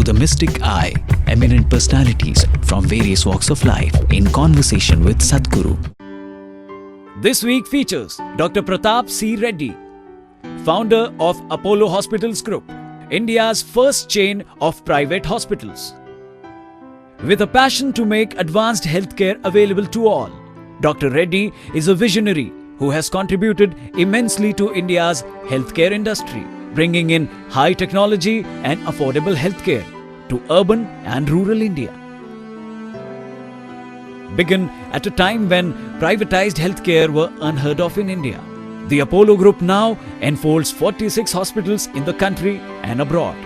through the mystic eye, eminent personalities from various walks of life in conversation with Sadhguru. This week features Dr. Prathap C Reddy, founder of Apollo Hospitals Group, India's first chain of private hospitals. With a passion to make advanced healthcare available to all, Dr. Reddy is a visionary who has contributed immensely to India's healthcare industry, bringing in high technology and affordable healthcare to urban and rural India. Began at a time when privatized healthcare were unheard of in India. The Apollo Group now enfolds 46 hospitals in the country and abroad.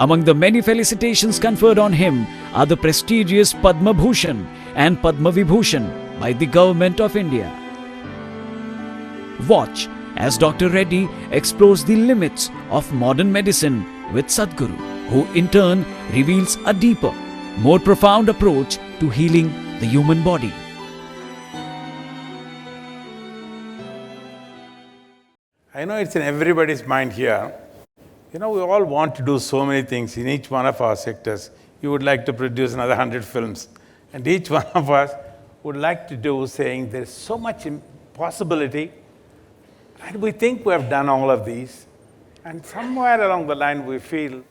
Among the many felicitations conferred on him are the prestigious Padma Bhushan and Padma Vibhushan by the Government of India. Watch as Dr. Reddy explores the limits of modern medicine with Sadhguru, who in turn reveals a deeper, more profound approach to healing the human body. I know it's in everybody's mind here. We all want to do so many things in each one of our sectors. You would like to produce another 100 films. And each one of us would like to do, saying there's so much possibility. And we think we have done all of these. And somewhere along the line, we feel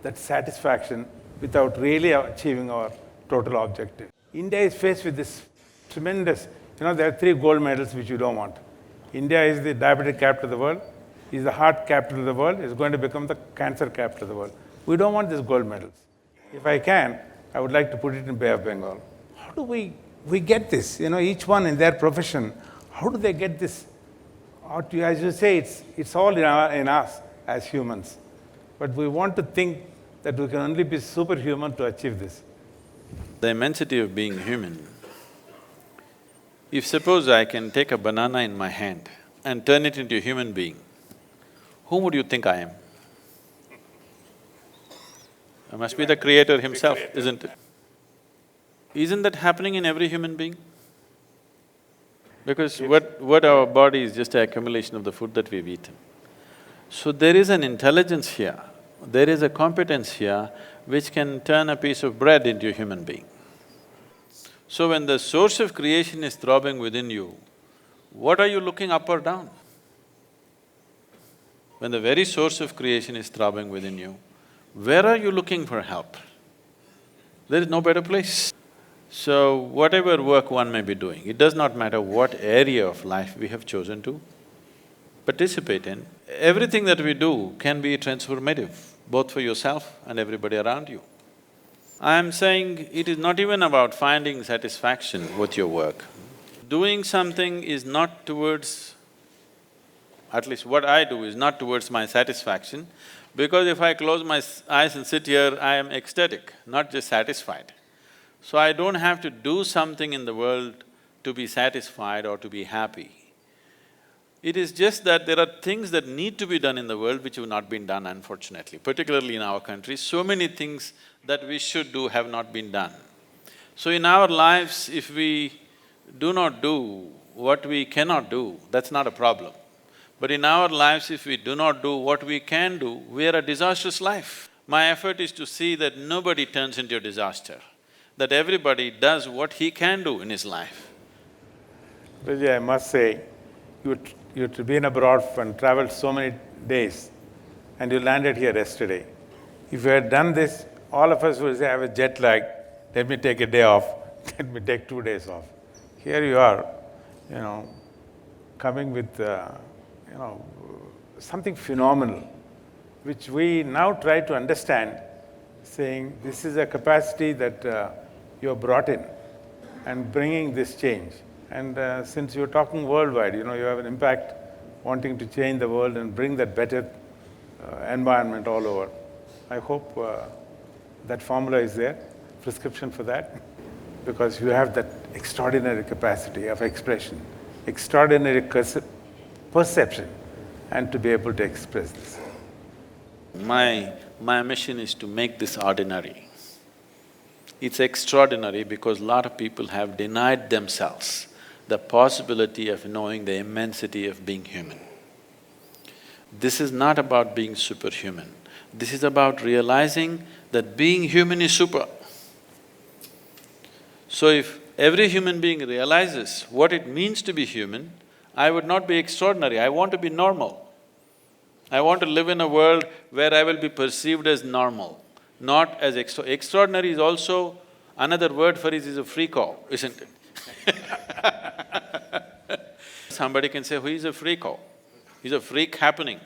that satisfaction without really achieving our total objective. India is faced with this tremendous, there are 3 gold medals which you don't want. India is the diabetic capital of the world, is the heart capital of the world, is going to become the cancer capital of the world. We don't want these gold medals. If I can, I would like to put it in Bay of Bengal. How do we get this? Each one in their profession, how do they get this? As you say, it's all in us as humans. But we want to think that we can only be superhuman to achieve this. The immensity of being human. If suppose I can take a banana in my hand and turn it into a human being, whom would you think I am? I must be the creator himself, isn't it? Isn't that happening in every human being? Because what our body is just an accumulation of the food that we've eaten. So there is an intelligence here, there is a competence here which can turn a piece of bread into a human being. So when the source of creation is throbbing within you, what are you looking up or down? When the very source of creation is throbbing within you, where are you looking for help? There is no better place. So whatever work one may be doing, it does not matter what area of life we have chosen to participate in, everything that we do can be transformative, both for yourself and everybody around you. I am saying it is not even about finding satisfaction with your work. Doing something is not towards, at least what I do is not towards my satisfaction, because if I close my eyes and sit here, I am ecstatic, not just satisfied. So I don't have to do something in the world to be satisfied or to be happy. It is just that there are things that need to be done in the world which have not been done, unfortunately, particularly in our country. So many things that we should do have not been done. So in our lives, if we do not do what we cannot do, that's not a problem. But in our lives, if we do not do what we can do, we are a disastrous life. My effort is to see that nobody turns into a disaster, that everybody does what he can do in his life. Vijay, I must say, you've been abroad and traveled so many days, and you landed here yesterday. If you had done this, all of us would say, I have a jet lag, let me take a day off, let me take 2 days off. Here you are, coming with, something phenomenal, which we now try to understand, saying this is a capacity that you have brought in and bringing this change. And since you're talking worldwide, you have an impact wanting to change the world and bring that better environment all over. I hope that formula is there, prescription for that, because you have that extraordinary capacity of expression, extraordinary perception, and to be able to express this. My mission is to make this ordinary. It's extraordinary because a lot of people have denied themselves the possibility of knowing the immensity of being human. This is not about being superhuman. This is about realizing that being human is super. So if every human being realizes what it means to be human, I would not be extraordinary, I want to be normal. I want to live in a world where I will be perceived as normal, not as extraordinary is also another word for it is a freako, isn't it? Somebody can say, he's a freako, he's a freak happening.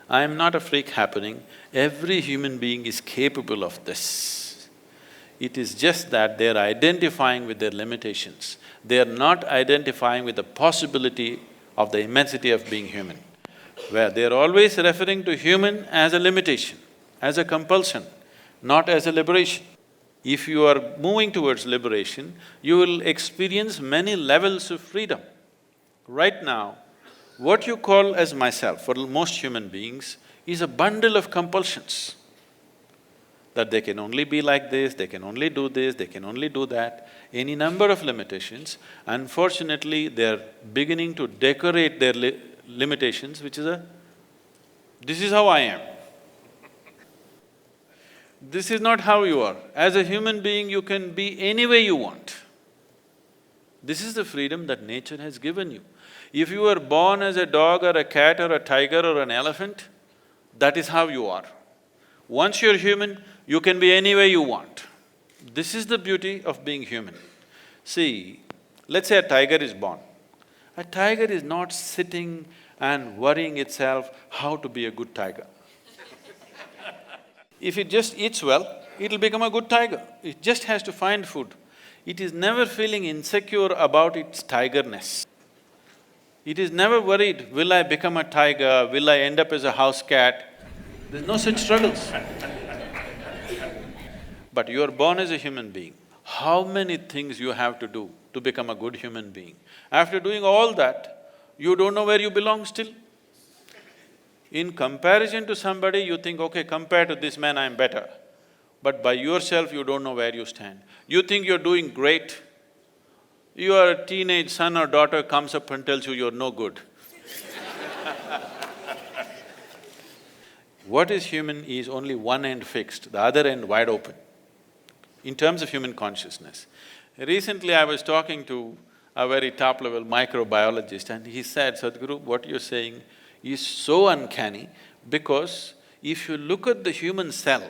I am not a freak happening, every human being is capable of this. It is just that they're identifying with their limitations. They are not identifying with the possibility of the immensity of being human, where they're always referring to human as a limitation, as a compulsion, not as a liberation. If you are moving towards liberation, you will experience many levels of freedom. Right now, what you call as myself, for most human beings, is a bundle of compulsions. That they can only be like this, they can only do this, they can only do that, any number of limitations. Unfortunately, they're beginning to decorate their limitations, which is this is how I am. This is not how you are. As a human being, you can be any way you want. This is the freedom that nature has given you. If you were born as a dog or a cat or a tiger or an elephant, that is how you are. Once you're human, you can be any way you want. This is the beauty of being human. See, let's say a tiger is born. A tiger is not sitting and worrying itself how to be a good tiger. If it just eats well, it'll become a good tiger. It just has to find food. It is never feeling insecure about its tigerness. It is never worried, will I become a tiger, will I end up as a house cat? There's no such struggles. But you are born as a human being. How many things you have to do to become a good human being? After doing all that, you don't know where you belong still. In comparison to somebody, you think, okay, compared to this man, I'm better. But by yourself, you don't know where you stand. You think you're doing great. Your teenage son or daughter comes up and tells you you're no good. What is human is only one end fixed, the other end wide open, in terms of human consciousness. Recently, I was talking to a very top-level microbiologist and he said, Sadhguru, what you're saying is so uncanny because if you look at the human cell,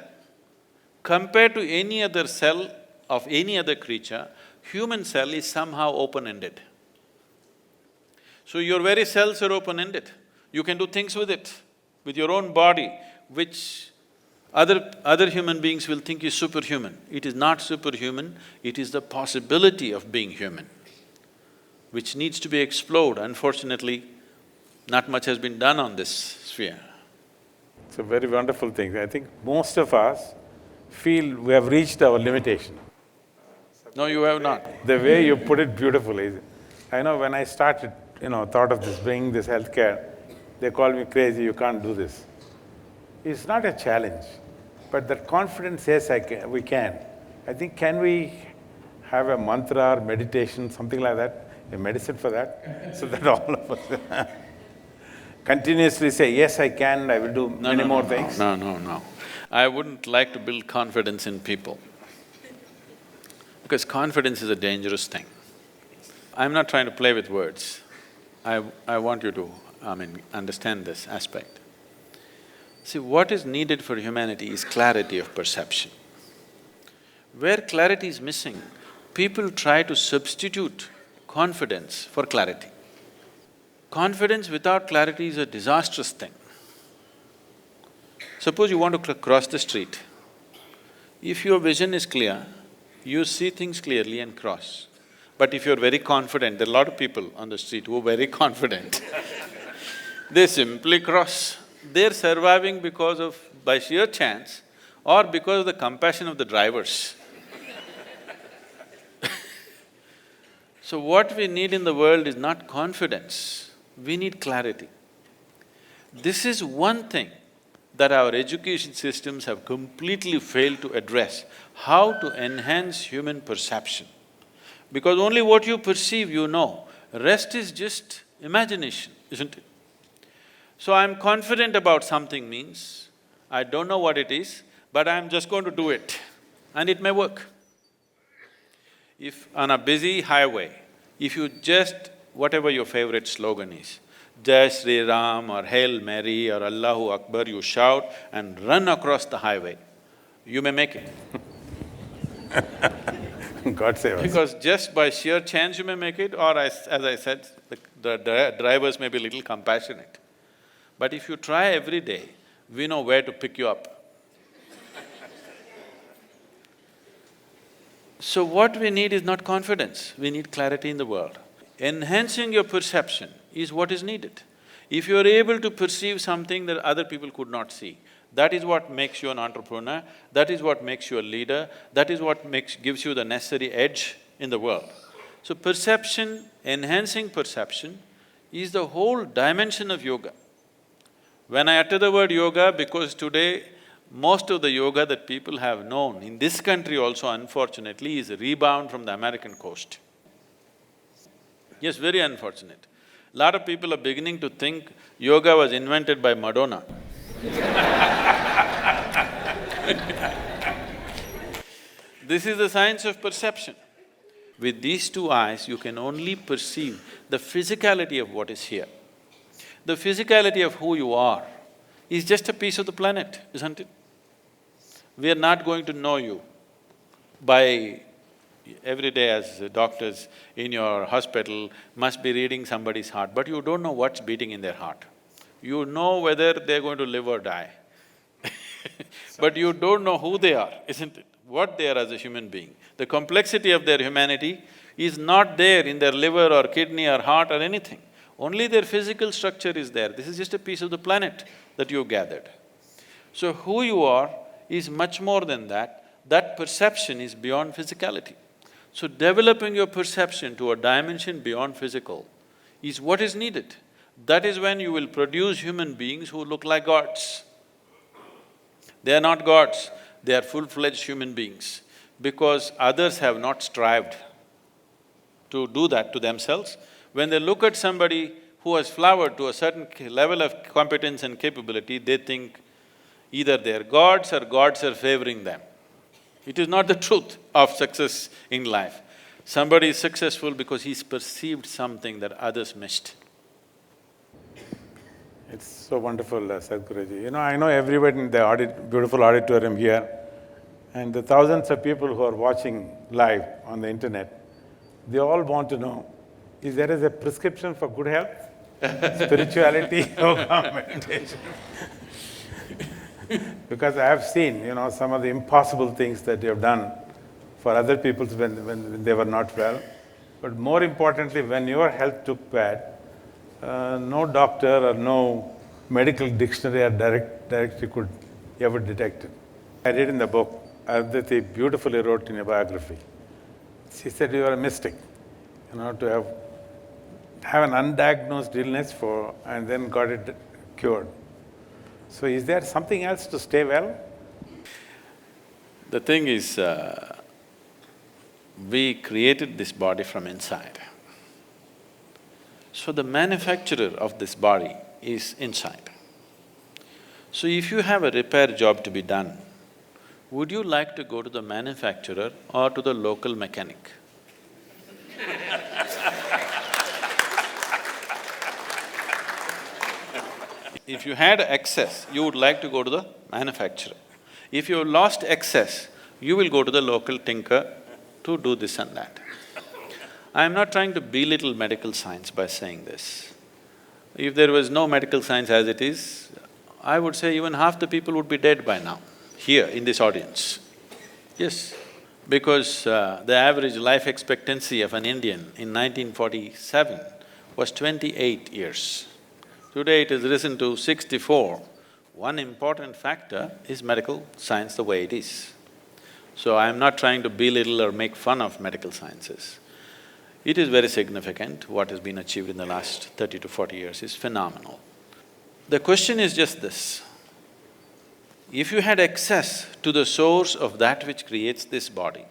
compared to any other cell of any other creature, human cell is somehow open-ended. So your very cells are open-ended. You can do things with it, with your own body, which other human beings will think is superhuman. It is not superhuman, it is the possibility of being human, which needs to be explored. Unfortunately, not much has been done on this sphere. It's a very wonderful thing. I think most of us feel we have reached our limitation. No, you have not. The way you put it beautifully, I know when I started, thought of this, bringing this healthcare, they called me crazy, you can't do this. It's not a challenge, but that confidence says we can. I think, can we have a mantra or meditation, something like that, a medicine for that, so that all of us continuously say, yes, I can, I will do many more things? No. I wouldn't like to build confidence in people, because confidence is a dangerous thing. I'm not trying to play with words. I want you to, understand this aspect. See, what is needed for humanity is clarity of perception. Where clarity is missing, people try to substitute confidence for clarity. Confidence without clarity is a disastrous thing. Suppose you want to cross the street. If your vision is clear, you see things clearly and cross. But if you're very confident, there are a lot of people on the street who are very confident, they simply cross. They're surviving by sheer chance or because of the compassion of the drivers. So what we need in the world is not confidence, we need clarity. This is one thing that our education systems have completely failed to address, how to enhance human perception. Because only what you perceive you know, rest is just imagination, isn't it? So I'm confident about something means, I don't know what it is, but I'm just going to do it, and it may work. If on a busy highway, if you just… whatever your favorite slogan is, Jai Sri Ram or Hail Mary or Allahu Akbar, you shout and run across the highway, you may make it. God save us. Because just by sheer chance you may make it, or as I said, the drivers may be a little compassionate. But if you try every day, we know where to pick you up. So what we need is not confidence, we need clarity in the world. Enhancing your perception is what is needed. If you are able to perceive something that other people could not see, that is what makes you an entrepreneur, that is what makes you a leader, that is what gives you the necessary edge in the world. So perception, enhancing perception is the whole dimension of yoga. When I utter the word yoga, because today most of the yoga that people have known in this country also unfortunately is a rebound from the American coast. Yes, very unfortunate. Lot of people are beginning to think yoga was invented by Madonna. This is the science of perception. With these two eyes, you can only perceive the physicality of what is here. The physicality of who you are is just a piece of the planet, isn't it? We are not going to know you by… every day as doctors in your hospital must be reading somebody's heart, but you don't know what's beating in their heart. You know whether they're going to live or die but you don't know who they are, isn't it? What they are as a human being. The complexity of their humanity is not there in their liver or kidney or heart or anything. Only their physical structure is there. This is just a piece of the planet that you gathered. So who you are is much more than that. That perception is beyond physicality. So developing your perception to a dimension beyond physical is what is needed. That is when you will produce human beings who look like gods. They are not gods, they are full-fledged human beings, because others have not strived to do that to themselves. When they look at somebody who has flowered to a certain level of competence and capability, they think either they're gods or gods are favoring them. It is not the truth of success in life. Somebody is successful because he's perceived something that others missed. It's so wonderful, Sadhguruji. You know, I know everybody in the beautiful auditorium here, and the thousands of people who are watching live on the internet, they all want to know, is there a prescription for good health? Spirituality, yoga, meditation. Because I have seen, you know, some of the impossible things that you have done for other people when they were not well. But more importantly, when your health took bad, no doctor or no medical dictionary or directory could ever detect it. I read in the book, Aditi beautifully wrote in a biography. She said, you are a mystic, you know, to have an undiagnosed illness and then got it cured. So is there something else to stay well? The thing is, we created this body from inside. So the manufacturer of this body is inside. So if you have a repair job to be done, would you like to go to the manufacturer or to the local mechanic? If you had excess, you would like to go to the manufacturer. If you lost excess, you will go to the local tinker to do this and that. I am not trying to belittle medical science by saying this. If there was no medical science as it is, I would say even half the people would be dead by now, here in this audience. Yes, because the average life expectancy of an Indian in 1947 was 28 years. Today it has risen to 64. One important factor is medical science the way it is. So I am not trying to belittle or make fun of medical sciences. It is very significant. What has been achieved in the last 30 to 40 years is phenomenal. The question is just this: if you had access to the source of that which creates this body,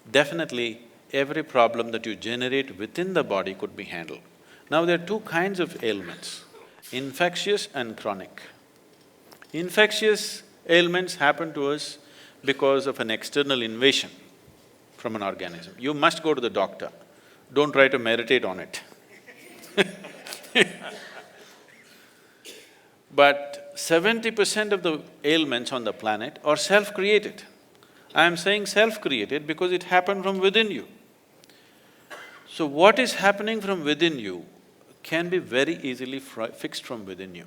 definitely every problem that you generate within the body could be handled. Now there are two kinds of ailments, infectious and chronic. Infectious ailments happen to us because of an external invasion from an organism. You must go to the doctor. Don't try to meditate on it. But 70% of the ailments on the planet are self-created. I am saying self-created because it happened from within you. So what is happening from within you can be very easily fixed from within you.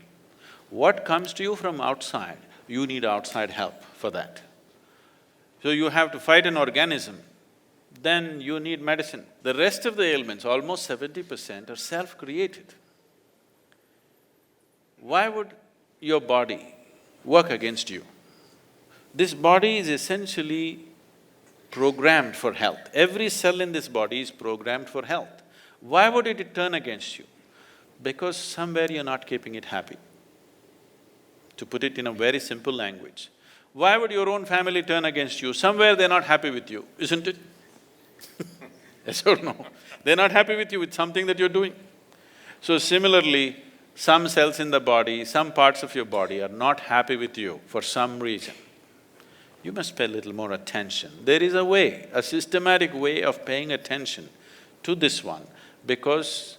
What comes to you from outside, you need outside help for that. So you have to fight an organism, then you need medicine. The rest of the ailments, almost 70%, are self-created. Why would your body work against you? This body is essentially programmed for health. Every cell in this body is programmed for health. Why would it turn against you? Because somewhere you're not keeping it happy. To put it in a very simple language, why would your own family turn against you? Somewhere they're not happy with you, isn't it? Yes or no? They're not happy with you with something that you're doing. So similarly, some cells in the body, some parts of your body are not happy with you for some reason. You must pay a little more attention. There is a way, a systematic way of paying attention to this one, because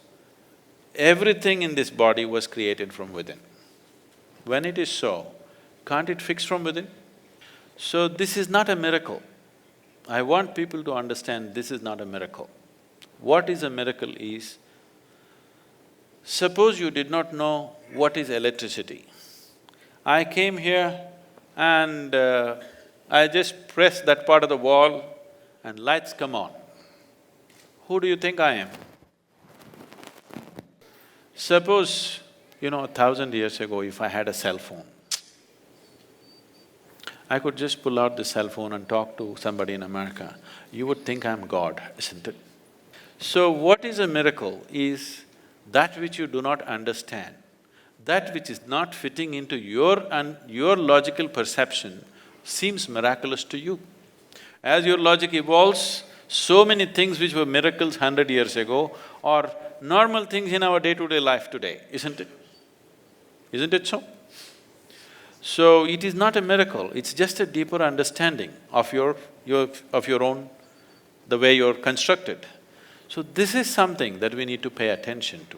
everything in this body was created from within. When it is so, can't it fix from within? So this is not a miracle. I want people to understand this is not a miracle. What is a miracle is, suppose you did not know what is electricity. I came here and I just press that part of the wall and lights come on. Who do you think I am? Suppose, 1,000 years ago, if I had a cell phone, I could just pull out the cell phone and talk to somebody in America. You would think I'm God, isn't it? So what is a miracle is that which you do not understand, that which is not fitting into your logical perception seems miraculous to you. As your logic evolves, so many things which were miracles 100 years ago are normal things in our day-to-day life today, isn't it? Isn't it so? So it is not a miracle, it's just a deeper understanding of your own, the way you're constructed. So this is something that we need to pay attention to.